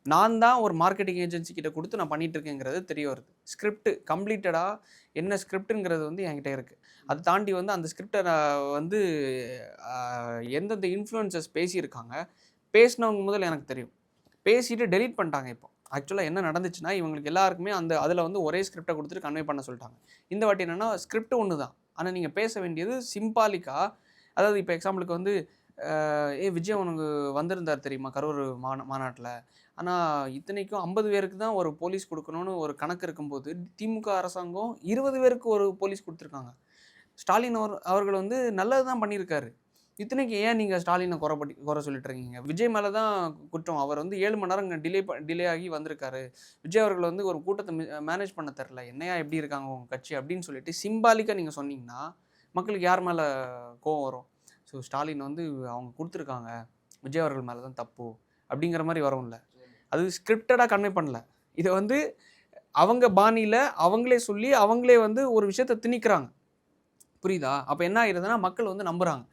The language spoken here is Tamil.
நான் தான் ஒரு மார்க்கெட்டிங் ஏஜென்சி கிட்ட குடுத்து நான் பண்ணிட்டு இருக்கேங்கிறது தெரிய வருது. ஸ்கிரிப்ட் கம்ப்ளீட்டடா என்ன ஸ்கிரிப்ட்ங்கிறது வந்து என்கிட்ட இருக்கு. அத தாண்டி வந்து அந்த ஸ்கிரிப்ட நான் வந்து அ எந்தெந்த இன்ஃப்ளூயன்சர்ஸ் பேசியிருக்காங்க, பேசினவங்க முதல் எனக்கு தெரியும். பேசிட்டு டெலீட் பண்ணிட்டாங்க இப்போ. ஆக்சுவலா என்ன நடந்துச்சுன்னா, இவங்களுக்கு எல்லாருக்குமே அதில வந்து ஒரே ஸ்கிரிப்ட்ட குடுத்துட்டு கன்வே பண்ண சொல்ட்டாங்க. இந்த வாட்டி என்னன்னா, ஸ்கிரிப்ட் ஒண்ணு தான். ஆனா நீங்க பேச வேண்டியது சிம்பாலிக்கா அதாவது இப்ப எக்ஸாம்பிளுக்கு வந்து விஜய் உனக்கு வந்திருந்தார் தெரியுமா? கரூர் மாநாட்ல. ஆனா இத்தனைக்கும் 50 பேருக்கு தான் ஒரு போலீஸ் குடுக்கணும்னு ஒரு கணக்கு இருக்கும்போது, திமுக அரசாங்கம் 20 பேருக்கு ஒரு போலீஸ் குடுத்துருக்காங்க. ஸ்டாலின் அவர்கள் வந்து நல்லது தான் பண்ணியிருக்காரு. இத்தனைக்கு ஏன் நீங்க ஸ்டாலின குறை சொல்லிட்டு இருக்கீங்க? விஜய் மேல தான் குற்றம். அவர் வந்து 7 மணி நேரம் டிலே ஆகி வந்திருக்காரு. விஜய் அவர்கள் வந்து ஒரு கூட்டத்த மேனேஜ் பண்ண தெரியல. என்னய்யா இப்படி இருக்காங்க உங்க கட்சி அப்படின்னு சொல்லிட்டு சிம்பாலிக்கா நீங்க சொன்னீங்கன்னா, மக்களுக்கு யார் மேல கோவம் வரும்? ஸோ ஸ்டாலின் வந்து அவங்க குடுத்துருக்காங்க. விஜய் அவர்கள் மேல தான் தப்பு. அப்படிங்கிற மாரி வரும்ல. அது ஸ்கிரிப்டடா கன்வே பண்ணல. இத வந்து அவங்க பாணியில அவங்களே சொல்லி, அவங்களே வந்து ஒரு விஷயத்த திணிக்கிறாங்க. புரியுதா? அப்ப என்ன ஆயிருதுன்னா, மக்கள் வந்து நம்புறாங்க.